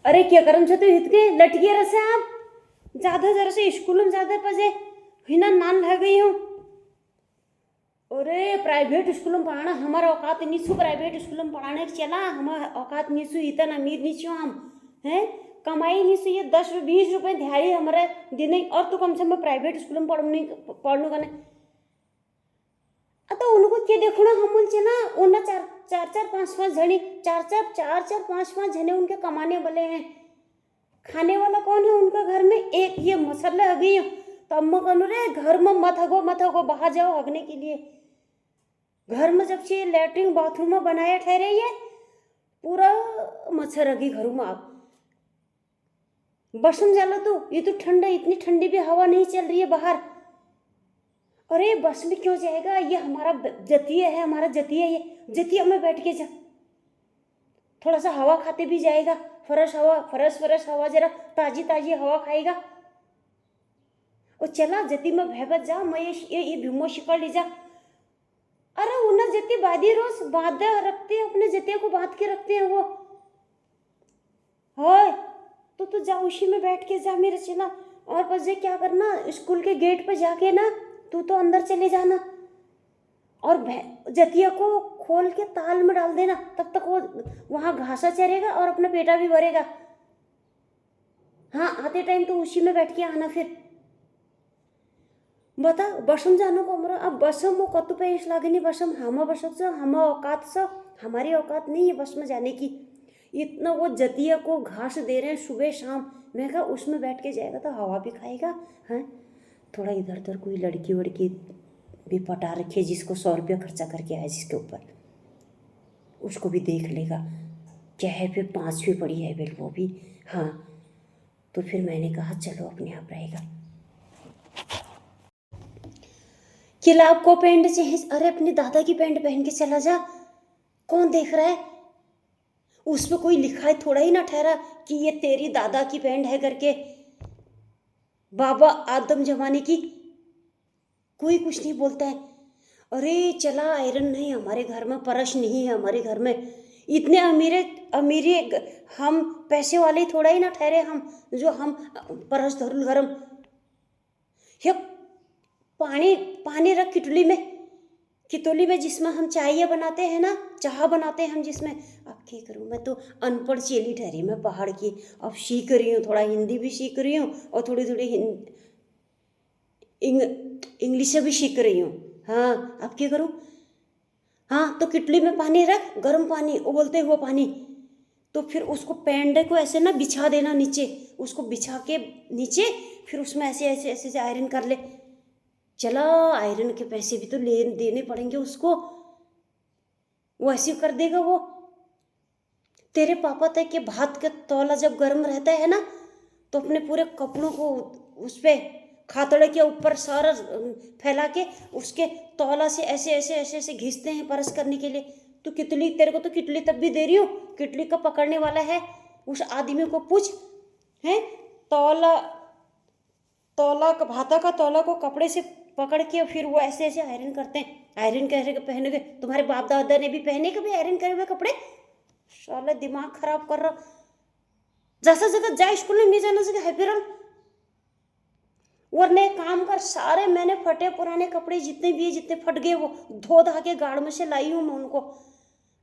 अरे क्या करम छो तो हितके लटके रसे आप ज्यादा जरा से स्कूल में ज्यादा पजे हिना नान लग गई हूँ। अरे प्राइवेट स्कूल में पढ़ाना हमारा औकात नहीं सु, प्राइवेट स्कूल में पढ़ाने चला हमारा औकात नहीं सु, इतना अमीर नहीं छो हम हैं, कमाई नहीं सु ये 10-20 रुपए दिहाड़ी हमारे दिन। और तो कम से कम प्राइवेट स्कूल में पढ़ने का नहीं। तो उनको क्या देखना हम चला उन्हें चार चार चार पाँच पाँच जने चार पाँच पाँच जने उनके कमाने वाले हैं। खाने वाला कौन है उनका घर में? एक ये मसला आ गई। तो अम्मा कहूँ रे घर में मत हगो बाहर जाओ हगने के लिए। घर में जब से लेटरिन बाथरूम में बनाया ठहरे ये पूरा मच्छर रगी घर में। आप बस में जाला तो ये तो ठंडा, इतनी ठंडी भी हवा नहीं चल रही है बाहर। अरे बस में क्यों जाएगा, ये हमारा जतिया है, हमारा जतिया, ये जतिया में बैठ के जा, थोड़ा सा हवा खाते भी जाएगा, फ्रेश हवा जरा ताजी ताजी हवा खाएगा। और चला जति में भैबत जा मैं ये भीमो शिकड़ ले जा। अरे उन्हें जति बादी रोज बांधे रखते हैं, अपने जतिया को बांध के रखते हैं वो। हाय तो जा उसी में बैठ के जा मेरा चला। और बस ये क्या करना, स्कूल के गेट पर जाके ना तू तो अंदर चले जाना और जतिया को खोल के ताल में डाल देना, तब तक वो वहां घासा चरेगा और अपना पेटा भी भरेगा। हाँ आते टाइम तो उसी में बैठ के आना। फिर बता बसम जानो को हमरा, अब बसम वो कतु पे इस लागे नहीं, बसम हम बसक से हम औकात से, हमारी औकात नहीं है बस में जाने की। इतना वो जतिया को घास दे रहे हैं सुबह शाम, मैं कहा उसमें बैठ के जाएगा तो हवा भी खाएगा। हैं थोड़ा इधर उधर कोई लड़की वड़की भी पटा रखी है जिसको 100 रुपया खर्चा करके आए जिसके ऊपर, उसको भी देख लेगा। क्या है फिर 5वीं पड़ी है बिल वो भी। हाँ तो फिर मैंने कहा चलो अपने आप रहेगा। किलाब को पैंट चाहिए, अरे अपने दादा की पैंट पहन के चला जा, कौन देख रहा है? उस पर कोई लिखा है थोड़ा ही ना ठहरा कि ये तेरी दादा की पैंट है करके, बाबा आदम जमाने की, कोई कुछ नहीं बोलता है। अरे चला आयरन नहीं हमारे घर में, परश नहीं है हमारे घर में, इतने अमीरे हम पैसे वाले ही थोड़ा ही ना ठहरे हम जो हम परश धरुल गरम। ये पानी रख किटोली में जिसमें हम चाय बनाते हैं ना, चाह बनाते हैं हम जिसमें। अब क्या करूँ, मैं तो अनपढ़ चेली ठहरी, मैं पहाड़ की। अब सीख रही हूँ, थोड़ा हिंदी भी सीख रही हूँ और थोड़ी थोड़ी इंग्लिश भी सीख रही हूँ। हाँ अब क्या करूँ? हाँ तो किटली में पानी रख, गर्म पानी उबलते हुआ पानी, तो फिर उसको पेंडे को ऐसे ना बिछा देना नीचे, उसको बिछा के नीचे फिर उसमें ऐसे ऐसे ऐसे से आयरन कर ले। चला आयरन के पैसे भी तो देने पड़ेंगे उसको, वो ऐसे कर देगा वो। तेरे पापा तक के भात का तौला जब गर्म रहता है ना तो अपने पूरे कपड़ों को उस पे खातड़े के ऊपर सारा फैला के उसके तौला से ऐसे ऐसे ऐसे ऐसे घिसते हैं परस करने के लिए। तो कितली, तेरे को तो कितली तब भी दे रही हूँ, कितली का पकड़ने वाला है उस आदमी को पूछ। है तौला का भाता का तौला को कपड़े से पकड़ के फिर वो ऐसे ऐसे आयरन करते हैं। आयरन कैसे पहने गए? तुम्हारे बाप दादा ने भी पहने कभी आयरन करे हुए कपड़े? साला दिमाग खराब कर रहा। जैसा जगह जा स्कूल में नहीं जाना जगह है फिर वरने काम कर, सारे मैंने फटे पुराने कपड़े जितने भी है, जितने फट गए वो धो धा के गाड़ में से लाई हूँ मैं उनको।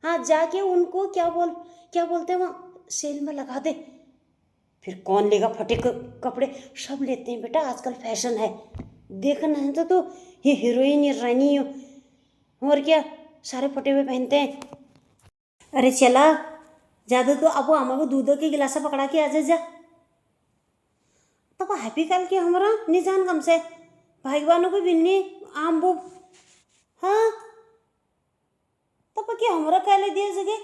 हाँ जाके उनको क्या बोलते हैं वहाँ सेल में लगा दे। फिर कौन लेगा फटे कपड़े? सब लेते हैं बेटा, आजकल फैशन है। देखना है तो ये हीरोइन ये रानी हो और क्या सारे फटे हुए पहनते हैं। अरे चला ज़्यादा तो अब हमारे दूध के गिलासा पकड़ा के आ जा। तब हैप्पी कल के हमारा निजान कम से भाईवानों को बिन्नी आम वो। हाँ तब क्या हमारा कह ले दिया जगह।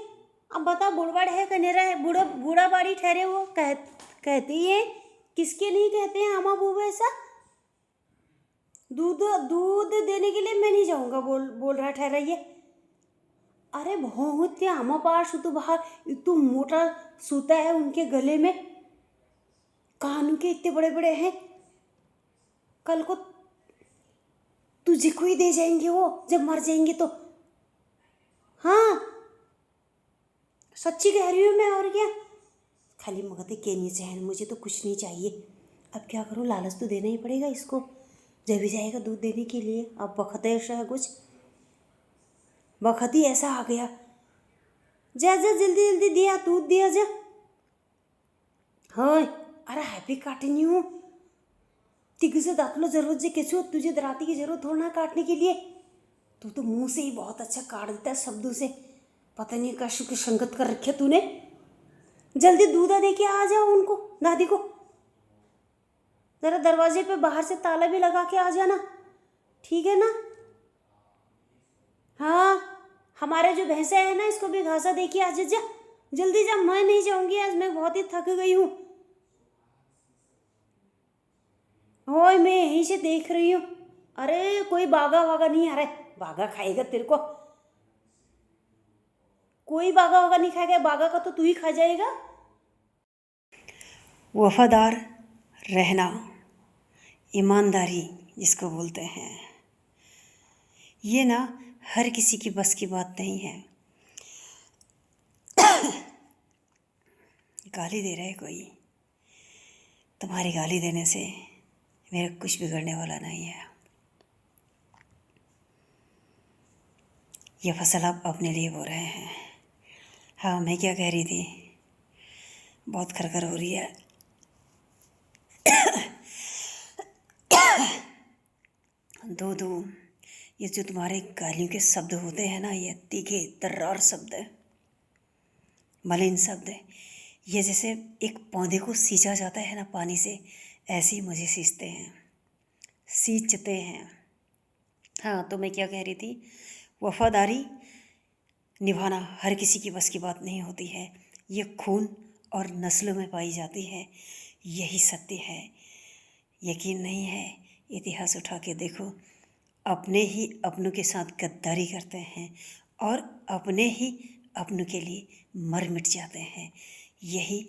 अब बता बुढ़वाड़ है कनेरा है, बूढ़ा बाड़ी ठहरे वो कहती है किसके लिए कहते हैं आमा बूबा ऐसा? दूध देने के लिए मैं नहीं जाऊंगा बोल रहा ठहरा ये। अरे बहुत क्या आमा पास तो बाहर इतना मोटा सूता है उनके गले में, कानों के इतने बड़े बड़े हैं, कल को तुझे को ही दे जाएंगे वो जब मर जाएंगे तो। हाँ सच्ची कह रही हूँ मैं, और क्या खाली मगते के नहीं चैन, मुझे तो कुछ नहीं चाहिए। अब क्या करूँ, लालच तो देना ही पड़ेगा इसको, जब भी जाएगा दूध देने के लिए। अब वक्त ऐसा है, कुछ वक्त ही ऐसा आ गया। जा जा जल्दी जल्दी दिया, दूध दिया जा। हाँ अरे हैप्पी काटे नहीं हूँ, तिग से दाखलो जरूरत जे कैसे हो, तुझे दराती की जरूरत हो ना काटने के लिए। तू तो मुंह से ही बहुत अच्छा काट देता है शब्दों से, पता नहीं कैसे की संगत कर रखी है तूने। जल्दी दूधा दे के आ जाओ उनको, दादी को। जरा दरवाजे पे बाहर से ताला भी लगा के आ जाना, ठीक है ना। हाँ हमारे जो भैंसे है ना, इसको भी घासा दे के आ जा, जा जल्दी जा। मैं नहीं जाऊंगी आज, मैं बहुत ही थक गई हूँ। ओए मैं यहीं से देख रही हूँ। अरे कोई बागा वागा नहीं आ रहा है, बागा खाएगा तेरे को। कोई बागा वागा नहीं खाएगा, बागा का तो तू ही खा जाएगा। वफादार रहना, ईमानदारी जिसको बोलते हैं, ये ना हर किसी की बस की बात नहीं है। गाली दे रहा है कोई, तुम्हारी गाली देने से मेरा कुछ बिगड़ने वाला नहीं है। ये फसल आप अपने लिए बो रहे हैं। हाँ मैं क्या कह रही थी, बहुत खरखर हो रही है। दो दो ये जो तुम्हारे गालियों के शब्द होते हैं ना, ये तीखे तर्रार शब्द है, मलिन शब्द है। ये जैसे एक पौधे को सींचा जाता है ना पानी से, ऐसे ही मुझे सींचते हैं, सींचते हैं। हाँ तो मैं क्या कह रही थी, वफादारी निभाना हर किसी की बस की बात नहीं होती है। ये खून और नस्लों में पाई जाती है, यही सत्य है। यकीन नहीं है, इतिहास उठा के देखो, अपने ही अपनों के साथ गद्दारी करते हैं और अपने ही अपनों के लिए मर मिट जाते हैं। यही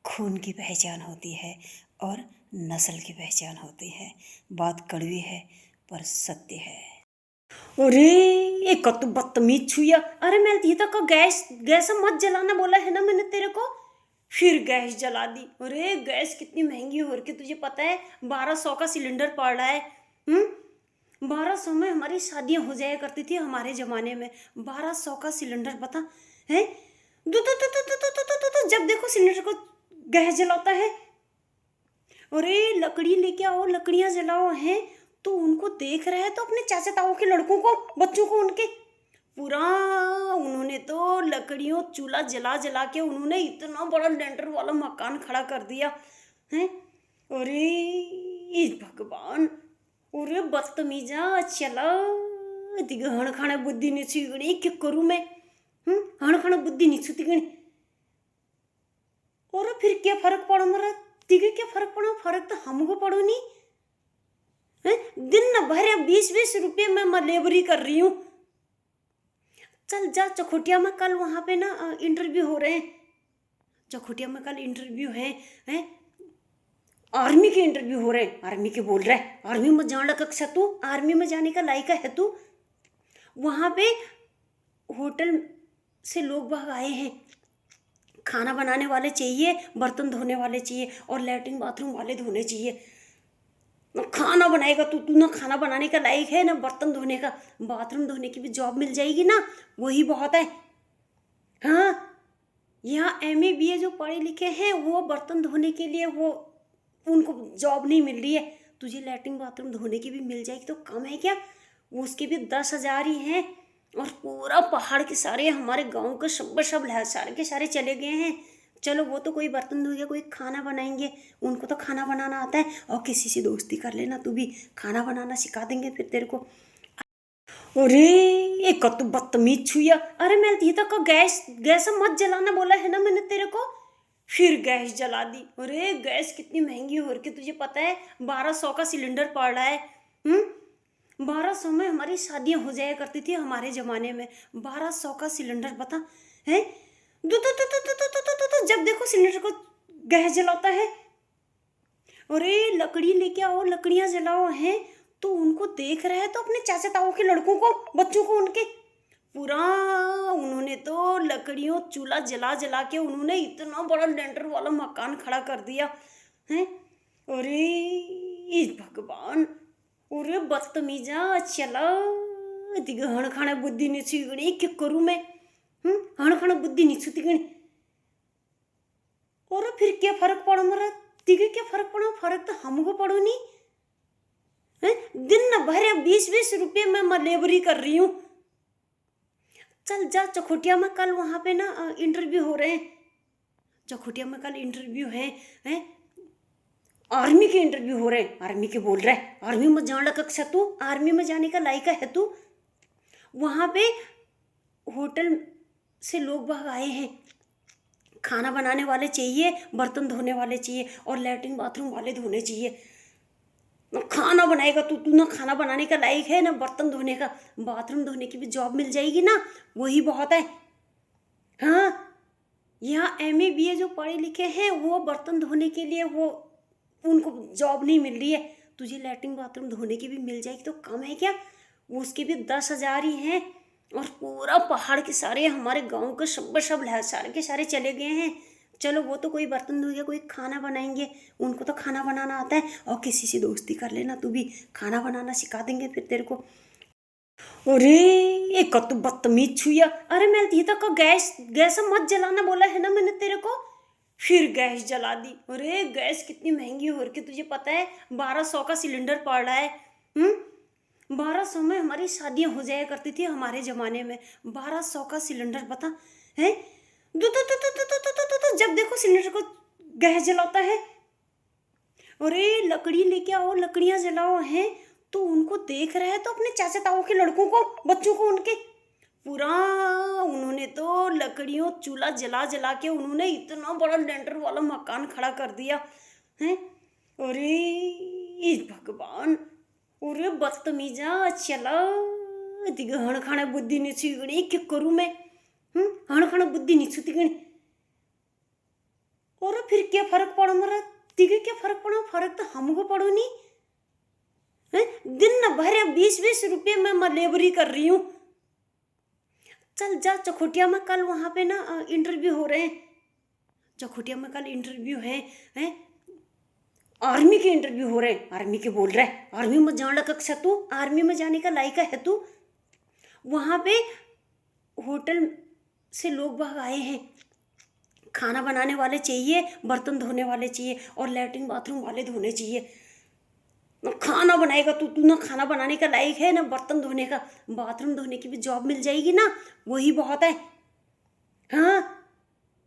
खून की पहचान होती है और नस्ल की पहचान होती है। बात कड़वी है पर सत्य है। अरे एक तो बदतमीज छुया। अरे मैं दी तक गैस गैस मत जलाना बोला है ना मैंने तेरे को, फिर गैस जला दी। अरे गैस कितनी महंगी हो रही है तुझे पता है, 1200 का सिलेंडर पड़ रहा है। 1200 में हमारी शादियां हो जाया करती थी हमारे ज़माने में। 1200 का सिलेंडर पता है। जब देखो सिलेंडर को गैस जलाता है। अरे लकड़ी लेके आओ, लकड़ियां जलाओ हैं। तो उनको देख रहे हैं तो अपने चाचा ताऊ के लड़कों को, बच्चों को, उनके पूरा उन्होंने तो लकड़ियों चूल्हा जला जला के उन्होंने इतना बड़ा लेंटर वाला मकान खड़ा कर दिया है। अरे भगवान, अरे बदतमीजा चला तिग हण खाना बुद्धि नहीं छुगणी, क्या करूँ मैं। हण खाना बुद्धि नहीं छुगणी। और फिर क्या फर्क पड़ा मेरा, तिगे क्या फर्क पड़ा, फर्क तो हमको पड़ो नहीं है। दिन न भर 20-20 रुपये में मैं लेबरी कर रही हूँ। चल जा चकोटिया में, कल वहाँ पे ना इंटरव्यू हो रहे हैं। चकोटिया में कल इंटरव्यू है आर्मी के इंटरव्यू हो रहे हैं। आर्मी के बोल रहा है, आर्मी में जाने का कक्षा, तू आर्मी में जाने का लायक है तू। वहाँ पे होटल से लोग बाग आए हैं, खाना बनाने वाले चाहिए, बर्तन धोने वाले चाहिए और लैट्रिन बाथरूम वाले धोने चाहिए। ना खाना बनाएगा तू, ना खाना बनाने का लायक है ना बर्तन धोने का। बाथरूम धोने की भी जॉब मिल जाएगी ना, वही बहुत है। हाँ यहाँ MA BA जो पढ़े लिखे हैं वो बर्तन धोने के लिए वो उनको जॉब नहीं मिल रही है। तुझे लैट्रिन बाथरूम धोने की भी मिल जाएगी तो कम है क्या, वो उसके भी 10,000 ही हैं। और पूरा पहाड़ के सारे हमारे गांव के सब सारे के सारे चले गए हैं। चलो वो तो कोई बर्तन धोएगा, कोई खाना बनाएंगे, उनको तो खाना बनाना आता है। और किसी से दोस्ती कर लेना, तू भी खाना बनाना सिखा देंगे फिर तेरे को। अरे एक तो बदतमीज छुया। अरे मैं दी तक गैस गैस मत जलाना बोला है ना मैंने तेरे को, फिर गैस जला दी। अरे गैस कितनी महंगी हो रही है तुझे पता है, 1200 का सिलेंडर पड़ रहा है। 1200 में हमारी शादियां हो जाया करती थी हमारे ज़माने में। 1200 का सिलेंडर पता है। जब देखो सिलेंडर को गैस जलाता है। अरे लकड़ी लेके आओ, लकड़ियां जलाओ हैं। तो उनको देख रहे हैं तो अपने चाचा ताऊ के लड़कों को, बच्चों को, उनके पूरा उन्होंने तो लकड़ियों चूल्हा जला जला के उन्होंने इतना बड़ा लेंटर वाला मकान खड़ा कर दिया है। अरे भगवान, अरे बदतमीजा चला तिघ हणखाणे बुद्धि नहीं गणी, क्या करूं मैं? हणखाणे बुद्धि नहीं गणी। और फिर क्या फर्क पड़ा मेरा? तिघे क्या फर्क पड़ा? फर्क तो हमको पड़ो नहीं है। दिन न भर 20-20 रुपये में मैं लेबरी कर रही हूँ। चल जा चकोटिया में, कल वहां पे ना इंटरव्यू हो रहे हैं। चकोटिया में कल इंटरव्यू है आर्मी के इंटरव्यू हो रहे हैं। आर्मी के बोल रहा है आर्मी में जाने लगा कक्षा, तू आर्मी में जाने का लायक है तू? वहां पे होटल से लोग बाग आए हैं, खाना बनाने वाले चाहिए, बर्तन धोने वाले चाहिए और लैट्रिन बाथरूम वाले धोने चाहिए। खाना बनाएगा तू? तू ना खाना बनाने का लायक है ना बर्तन धोने का। बाथरूम धोने की भी जॉब मिल जाएगी ना, वही बहुत है। हाँ, यहाँ MA BA जो पढ़े लिखे हैं वो बर्तन धोने के लिए वो उनको जॉब नहीं मिल रही है। तुझे लैट्रिन बाथरूम धोने की भी मिल जाएगी तो कम है क्या? वो उसके भी 10,000 ही हैं। और पूरा पहाड़ के सारे हमारे गांव के सब सारे के सारे चले गए हैं। चलो वो तो कोई बर्तन धोएगा, कोई खाना बनाएंगे, उनको तो खाना बनाना आता है। और किसी से दोस्ती कर लेना, तू भी खाना बनाना सिखा देंगे फिर तेरे को। अरे एक तो बदतमीज छुया। अरे मैं दी तक गैस गैस मत जलाना बोला है ना मैंने तेरे को, फिर गैस जला दी। अरे गैस कितनी महंगी हो रही, तुझे पता है 1200 का सिलेंडर पड़ रहा है। 1200 में हमारी शादियां हो जाया करती थी हमारे जमाने में। 1200 का सिलेंडर पता है? जब देखो सिलेंडर को गैस जलाता है। अरे लकड़ी लेके आओ, लकड़ियां जलाओ हैं। तो उनको देख रहे हैं तो अपने चाचा ताऊ के लड़कों को, बच्चों को, उनके पूरा उन्होंने तो लकड़ियों चूल्हा जला जला के उन्होंने इतना बड़ा लेंटर वाला मकान खड़ा कर दिया है। अरे भगवान, अरे बदतमीजा चला तिघ हणखाणे बुद्धि नहीं गणी, क्या करूं मैं? हणखाणे बुद्धि नहीं गणी। और फिर क्या फर्क पड़ा मेरा? तिघे क्या फर्क पड़ा? फर्क तो हमको पड़ो नहीं है। दिन न भर 20-20 रुपये में मैं लेबरी कर रही हूँ। चल जा चकोटिया में, कल वहां पे ना इंटरव्यू हो रहे हैं। चकोटिया में कल इंटरव्यू है आर्मी के इंटरव्यू हो रहे हैं। आर्मी के बोल रहा है आर्मी में जाने लगा कक्षा, तू आर्मी में जाने का लायक है तू? वहां पे होटल से लोग बाग आए हैं, खाना बनाने वाले चाहिए, बर्तन धोने वाले चाहिए और लैट्रिन बाथरूम वाले धोने चाहिए। खाना बनाएगा तू? तू ना खाना बनाने का लायक है ना बर्तन धोने का। बाथरूम धोने की भी जॉब मिल जाएगी ना, वही बहुत है। हाँ,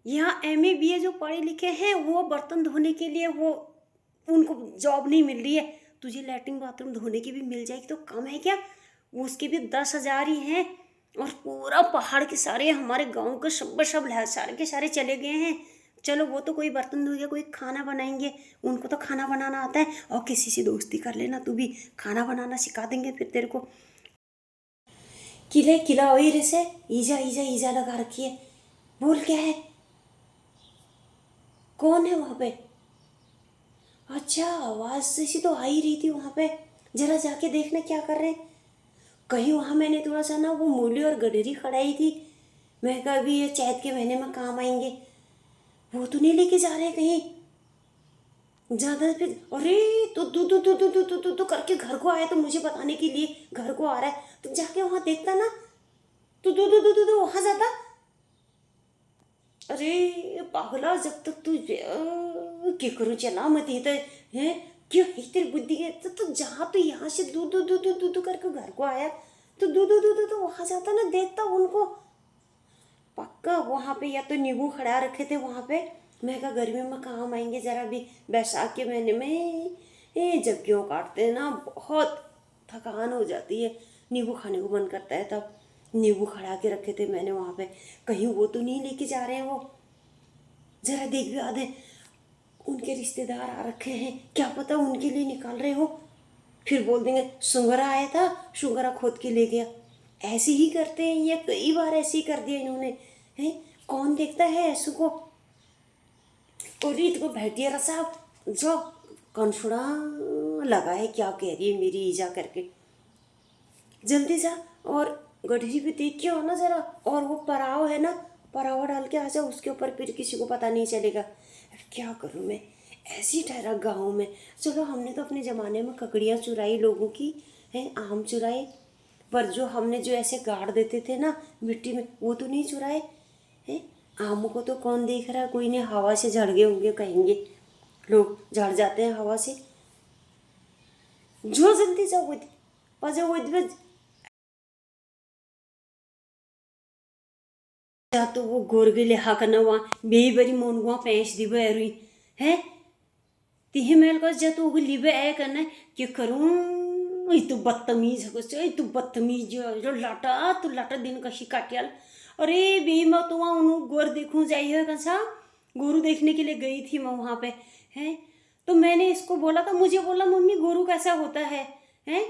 यहाँ MA BA जो पढ़े लिखे हैं वो बर्तन धोने के लिए वो उनको जॉब नहीं मिल रही है। तुझे लैट्रिन बाथरूम धोने की भी मिल जाएगी तो कम है क्या? वो उसके भी 10,000 ही हैं। और पूरा पहाड़ के सारे हमारे गांव के सब सारे के सारे चले गए हैं। चलो वो तो कोई बर्तन धोएगा, कोई खाना बनाएंगे, उनको तो खाना बनाना आता है। और किसी से दोस्ती कर लेना, तू भी खाना बनाना सिखा देंगे फिर तेरे को। किले किला वही रे से ईजा ईजा ईजा लगा रखी है। बोल क्या है? कौन है वहां पे? अच्छा, आवाज जैसी तो आ ही रही थी वहां पे। जरा जाके देखना क्या कर रहे हैं। कहीं वहां मैंने थोड़ा सा ना वो मूली और गडरी खड़ाई थी, मैं कहा अभी ये चैत के महीने में काम आएंगे। वो तो नहीं लेके जा रहे कहीं ज्यादा। फिर अरे तो करके घर को आया तो मुझे बताने के लिए घर को आ रहा है, तो जाके वहां देखता ना। तो वहां जाता। अरे पागला, जब तक तू क्या करूं, चला मत ही तो है। क्यों है तेरी बुद्धि के तो जहाँ तो यहाँ से दू करके घर को आया तो दू वहां जाता ना, देखता उनको। पक्का वहां पे या तो नींबू खड़ा रखे थे वहां पे। मैं कहा गर्मी में काम आएंगे, जरा भी बैसाख के महीने में ये जब गेहूँ काटते हैं ना बहुत थकान हो जाती है, नींबू खाने को मन करता है। तब नींबू खड़ा के रखे थे मैंने वहाँ पे। कहीं वो तो नहीं लेके जा रहे हैं वो, जरा देख भी आधे उनके रिश्तेदार आ रखे हैं, क्या पता उनके लिए निकाल रहे हो। फिर बोल देंगे सुंगरा आया था, सुंगरा खोद के ले गया। ऐसे ही करते हैं, ये कई बार ऐसे ही कर दिया इन्होंने। हैं, कौन देखता है ऐसू को। और रीत को भैटिया साहब जो कौनसुड़ा लगा है, क्या कह रही है मेरी ईजा करके। जल्दी जा और गठरी भी देख के हो ना जरा, और वो पराव है ना, परावा डाल के आ जाओ उसके ऊपर, फिर किसी को पता नहीं चलेगा। अब क्या करूँ मैं, ऐसी ठहरा गाँव में। चलो हमने तो अपने ज़माने में ककड़ियाँ चुराई लोगों की, हैं आम चुराए, पर जो हमने जो ऐसे गाड़ देते थे ना मिट्टी में, वो तो नहीं चुराए हैं। आम को तो कौन देख रहा है, कोई नहीं, हवा से झड़ गए होंगे कहेंगे लोग, झड़ जाते हैं हवा से। जो जल्दी जाओ वो पाजा वो या तो वो गोरगे ले हाकना वहाँ बेई बरी मोन वहाँ पैंच दिबे एरुई है तिहे मेल का जा तो लिबे आए करना क्या करूं। ये तो बदतमीज है, ये तो बदतमीज जो लाटा तो लाटा दिन कशी काटियाल। अरे बे मैं तो वहाँ उन्होंने गोर देखूं जाई है कंसा, गोरू देखने के लिए गई थी मैं वहाँ पे हैं। तो मैंने इसको बोला था, मुझे बोला मम्मी गोरू कैसा होता है हैं।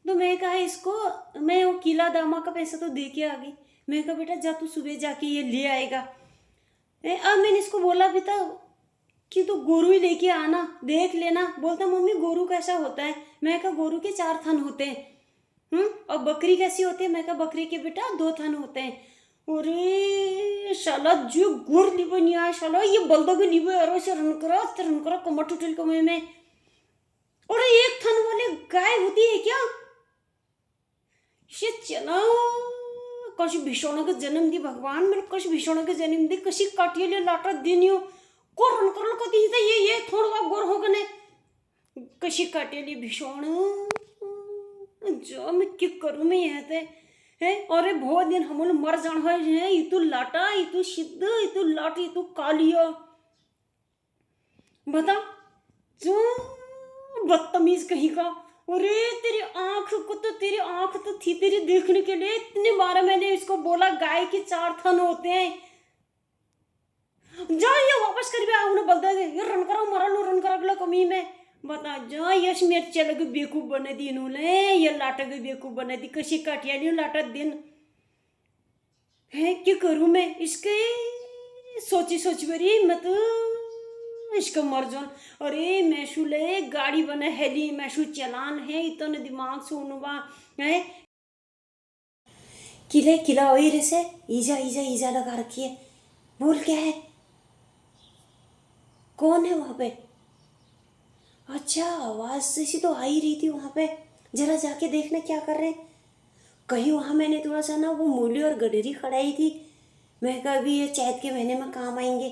तो मैं कहा इसको, मैं वो किला दामा का पैसा तो दे के आ गई। मैं कहा बेटा जा तू सुबह जाके ये ले आएगा। अब मैंने इसको बोला भी था कि तू गोरू ही लेके आना, देख लेना। बोलता मम्मी गोरू कैसा होता है। मैं कहा गोरू के 4 थन होते हैं। और बकरी कैसी होती है। मैं कहा बकरी के बेटा 2 थन होते हैं। अरे शाला जो गोर लिबे नहीं आया, शाला ये बल्दा के लिबे अरे से रन करा कमर टूटल कमे में। और 1 थन वाले गाय होती है क्या। ये चला कशी भीषण का जन्म दी भगवान, मेरे कशी भीषण का जन्म दी, कशी काटिये लाटा दिन कोरन करल कती ये थोड़ा गोर हो गने कशी काटिये भीषण। जो मैं क्या करूँ मैं यहाँ थे है। अरे बहुत दिन हम मर जान है, इतु लाटा इतु सिद्ध इतु लाट इतु कालिया बता जो बदतमीज कहीं का। अरे तेरी आंख को तो, तेरी आंख तो थी तेरी देखने के लिए, इतने बार मैंने इसको बोला गाय के 4 थन होते हैं। जा ये वापस कर भी आऊँ बोलता है ये रन करो मरा लो रन करा कमी में बता जा। यश मेरे चल के बेकूफ बने दी इन्होंने, ये लाटा के बेकूफ बने दी, कशी काटिया नहीं लाटा दिन है। क्या करूँ मैं इसके, सोची बरी मत इसका मर जान। अरे मैशू ले गाड़ी बने हेली मैशू चलान है, इतने दिमाग से उनवा है। किला वही रे से ईजा लगा रखी है। बोल क्या है, कौन है वहाँ पे। अच्छा आवाज जैसी तो आ ही रही थी वहाँ पे, जरा जाके देखना क्या कर रहे हैं। कहीं वहाँ मैंने थोड़ा सा ना वो मूली और गडरी खड़ाई थी, मैं कहा अभी ये चैत के महीने में काम आएंगे,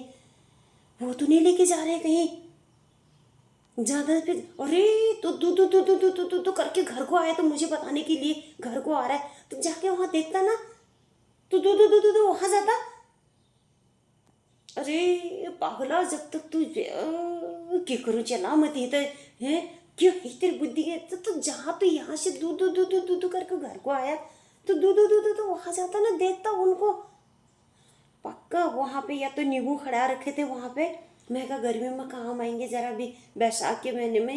वो तो नहीं लेके जा रहे कहीं ज्यादा। फिर अरे तो करके घर को आया, तो मुझे बताने के लिए घर को आ रहा है, तो जाके वहाँ देखता ना, तो वहाँ जाता। अरे पागला जब तक तू क्या करूँ चला मत है क्यों है तेरी बुद्धि के तो जहाँ तो यहाँ से दू करके घर को आया, तो दू वहाँ जाता ना, देखता उनको पक्का वहाँ पे या तो नींबू खड़ा रखे थे वहाँ पे। मैं कहा गर्मी में काम आएंगे, जरा भी बैसाख के महीने में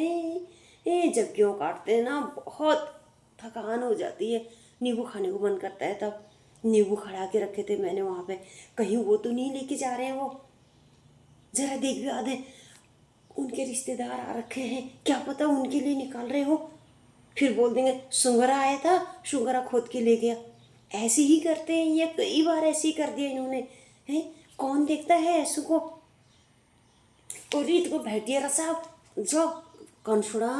ये जग्गियों काटते हैं ना, बहुत थकान हो जाती है, नींबू खाने को मन करता है। तब नींबू खड़ा के रखे थे मैंने वहाँ पे, कहीं वो तो नहीं लेके जा रहे हैं वो, जरा देख भी आधे उनके रिश्तेदार आ रखे हैं, क्या पता उनके लिए निकाल रहे हो। फिर बोल देंगे सुंगरा आया था, सुंगरा खोद के ले गया। ऐसे ही करते हैं, ये कई बार ऐसे ही कर दिया इन्होंने हैं। कौन देखता है ऐसू को। और रीत को बैठिए रसा जो कौनसुड़ा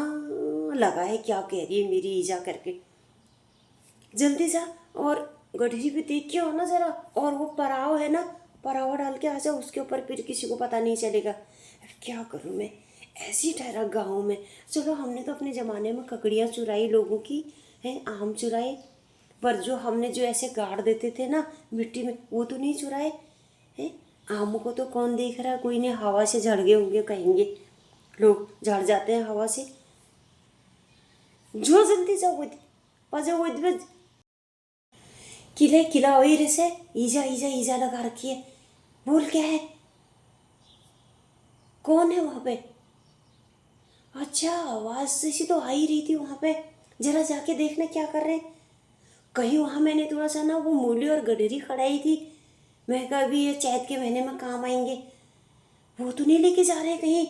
लगा है, क्या कह रही है मेरी ईजा करके, जल्दी जा और गठरी भी देख के हो ना जरा, और वो पराव है ना, परावा डाल के आ जाओ उसके ऊपर, फिर किसी को पता नहीं चलेगा। क्या करूँ मैं, ऐसी ठहरा गाँव में। चलो हमने तो अपने ज़माने में ककड़ियाँ चुराई लोगों की हैं, आम चुराए, पर जो हमने जो ऐसे गाड़ देते थे ना मिट्टी में, वो तो नहीं चुराए हैं। आम को तो कौन देख रहा है, कोई नहीं, हवा से झड़ गए होंगे कहेंगे लोग, झड़ जाते हैं हवा से। जो जल्दी जाओ वो पाजा वो किला वही रे से ईजा लगा रखी है। बोल क्या है, कौन है वहाँ पे। अच्छा आवाज जैसी तो आ ही रही थी वहाँ पे, जरा जाके देखना क्या कर रहे हैं। कहीं वहाँ मैंने थोड़ा सा ना वो मूली और गडरी खड़ाई थी, मैं कहा अभी ये चैत के महीने में काम आएंगे, वो तो नहीं लेके जा रहे कहीं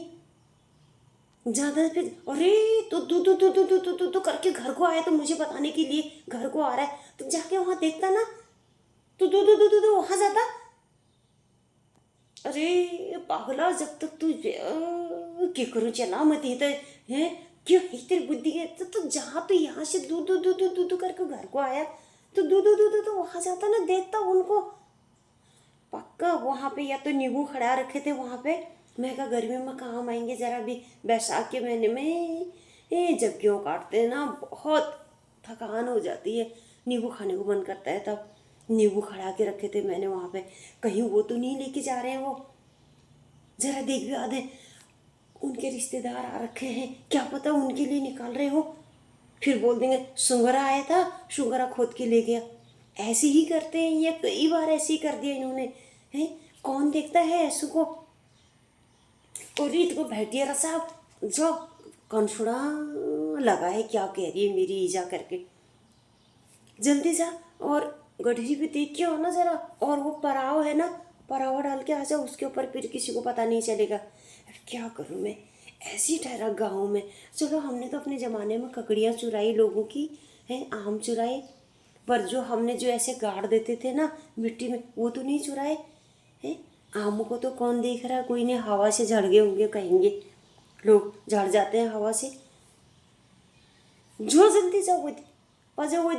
ज्यादा फिर अरे तो करके घर को आया, तो मुझे बताने के लिए घर को आ रहा है, तो जाके वहां देखता ना, तो वहां जाता। अरे पागला, जब तक तू क्या करूँ, चला मत ही तो है, क्यों है तेरी बुद्धि के, तो जहाँ तो यहाँ से दू करके घर को आया, तो दू वहां जाता ना, देखता उनको। पक्का वहां पे या तो नींबू खड़ा रखे थे वहां पे, मैं कहा गर्मी में काम आएंगे जरा भी, बैसाख के महीने में ये जब गेहूँ काटते हैं ना बहुत थकान हो जाती है, नींबू खाने को मन करता है, तब नींबू खड़ा के रखे थे मैंने वहां पे, कहीं वो तो नहीं लेके जा रहे हैं वो, जरा देख भी आधे, उनके रिश्तेदार आ रखे हैं, क्या पता उनके लिए निकाल रहे हो, फिर बोल देंगे सुंगरा आया था, सुंगरा खोद के ले गया। ऐसे ही करते हैं ये, कई बार ऐसे ही कर दिया इन्होंने, हैं कौन देखता है ऐसू को। और रीत को भेटिया साहब जो कनसुड़ा लगा है, क्या कह रही है मेरी ईजा करके, जल्दी जा और गठरी पे देख के हो ना जरा, और वो पराव है ना, परावा डाल के आ जाओ उसके ऊपर, फिर किसी को पता नहीं चलेगा। अब क्या करूँ मैं, ऐसी ठहरा गाँव में। चलो हमने तो अपने ज़माने में ककड़ियाँ चुराई लोगों की, हैं आम चुराए, पर जो हमने जो ऐसे गाड़ देते थे ना मिट्टी में, वो तो नहीं चुराए हैं। आमों को तो कौन देख रहा है, कोई नहीं, हवा से झड़ गए होंगे कहेंगे लोग, झड़ जाते हैं हवा से। जो जल्दी जाओ वो, पर जो वो